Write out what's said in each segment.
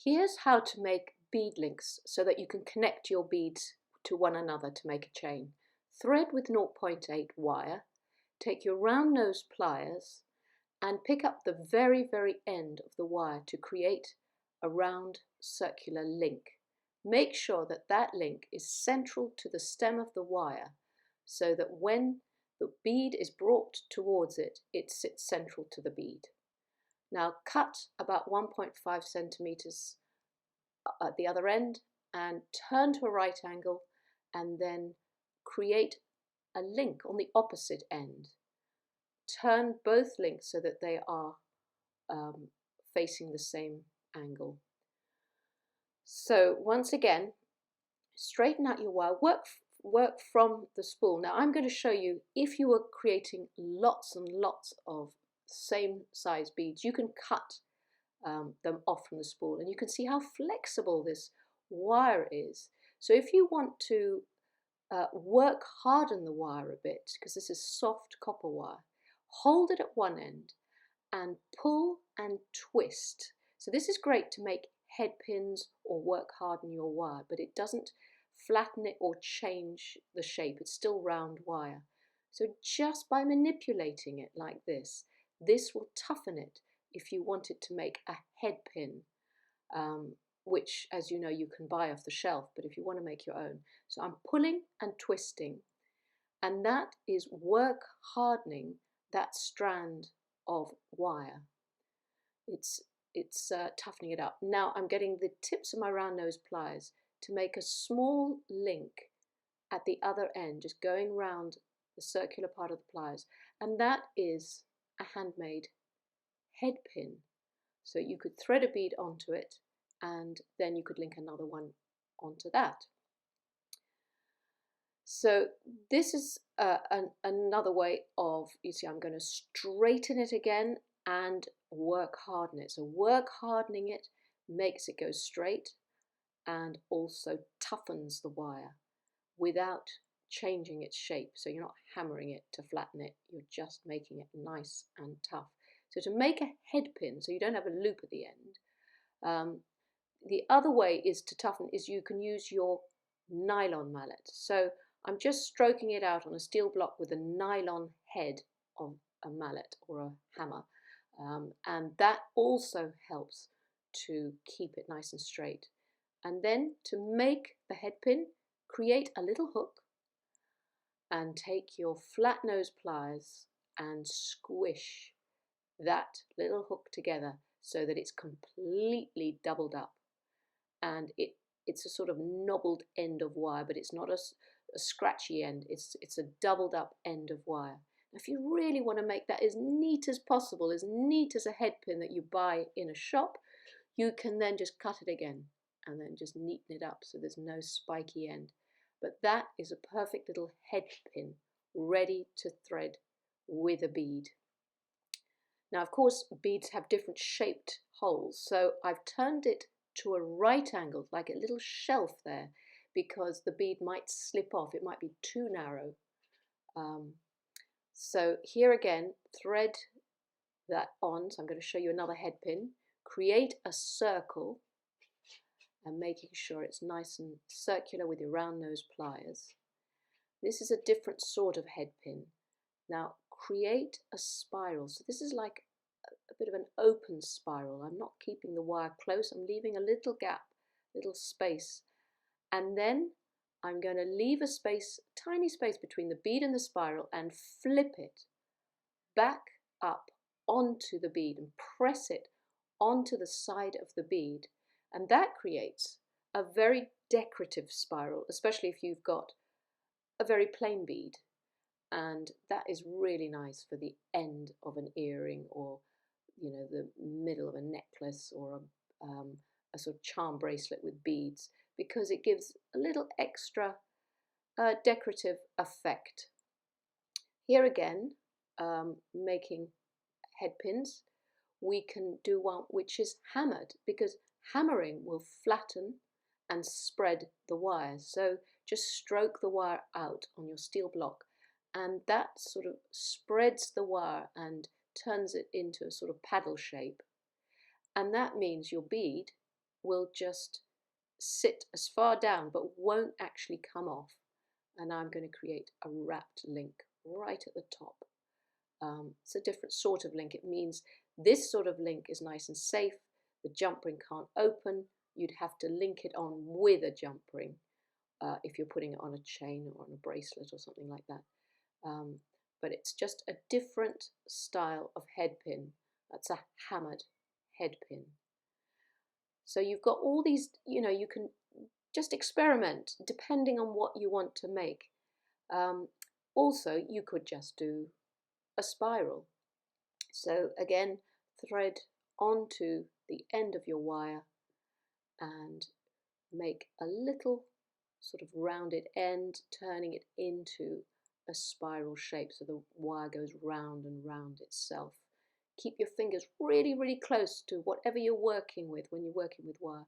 Here's how to make bead links so that you can connect your beads to one another to make a chain. Thread with 0.8 wire, take your round nose pliers and pick up the very end of the wire to create a round circular link. Make sure that that link is central to the stem of the wire so that when the bead is brought towards it, it sits central to the bead. Now cut about 1.5 centimeters at the other end and turn to a right angle and then create a link on the opposite end. Turn both links so that they are facing the same angle. So once again, straighten out your wire, work from the spool. Now I'm going to show you, if you were creating lots and lots of same size beads, you can cut them off from the spool and you can see how flexible this wire is. So if you want to harden the wire a bit, because this is soft copper wire, hold it at one end and pull and twist. So this is great to make head pins or harden your wire, but it doesn't flatten it or change the shape. It's still round wire. So just by manipulating it like this will toughen it if you wanted to make a head pin, which, as you know, you can buy off the shelf, but if you want to make your own. So I'm pulling and twisting, and that is hardening that strand of wire. It's toughening it up. Now I'm getting the tips of my round nose pliers to make a small link at the other end, just going round the circular part of the pliers, and that is a handmade head pin. So you could thread a bead onto it and then you could link another one onto that. So this is another way of, you see, I'm going to straighten it again and harden it. So hardening it makes it go straight and also toughens the wire without changing its shape. So you're not hammering it to flatten it, you're just making it nice and tough. So to make a head pin, so you don't have a loop at the end, the other way is to toughen is you can use your nylon mallet. So I'm just stroking it out on a steel block with a nylon head of a mallet or a hammer, and that also helps to keep it nice and straight. And then to make the head pin, create a little hook and take your flat nose pliers and squish that little hook together so that it's completely doubled up, and it's a sort of knobbled end of wire, but it's not a scratchy end, it's a doubled up end of wire. Now, if you really want to make that as neat as possible, as neat as a head pin that you buy in a shop, you can then just cut it again and then just neaten it up so there's no spiky end. But that is a perfect little head pin ready to thread with a bead. Now, of course, beads have different shaped holes, so I've turned it to a right angle, like a little shelf there, because the bead might slip off, it might be too narrow. So here again, thread that on, so I'm going to show you another head pin. Create a circle and making sure it's nice and circular with your round nose pliers. This is a different sort of head pin. Now create a spiral. So this is like a bit of an open spiral. I'm not keeping the wire close, I'm leaving a little gap, little space, and then I'm going to leave a space, tiny space between the bead and the spiral, and flip it back up onto the bead and press it onto the side of the bead, and that creates a very decorative spiral, especially if you've got a very plain bead, and that is really nice for the end of an earring, or you know, the middle of a necklace, or a sort of charm bracelet with beads, because it gives a little extra decorative effect. Here again, making head pins, we can do one which is hammered, because hammering will flatten and spread the wire. So just stroke the wire out on your steel block, and that sort of spreads the wire and turns it into a sort of paddle shape. And that means your bead will just sit as far down but won't actually come off. And I'm going to create a wrapped link right at the top. It's a different sort of link. It means this sort of link is nice and safe. The jump ring can't open. You'd have to link it on with a jump ring if you're putting it on a chain or on a bracelet or something like that. But it's just a different style of head pin. That's a hammered head pin. So you've got all these, you can just experiment depending on what you want to make. Also, you could just do a spiral. So again, thread onto the end of your wire and make a little sort of rounded end, turning it into a spiral shape so the wire goes round and round itself. Keep your fingers really, really close to whatever you're working with when you're working with wire.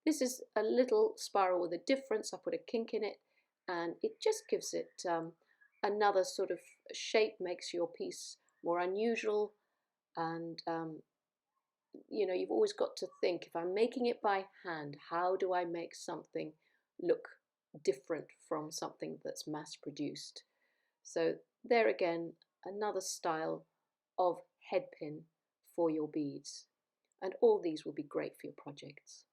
This is a little spiral with a difference. I put a kink in it and it just gives it another sort of shape, makes your piece more unusual. And you've always got to think, if I'm making it by hand, how do I make something look different from something that's mass produced? So there again, another style of head pin for your beads. And all these will be great for your projects.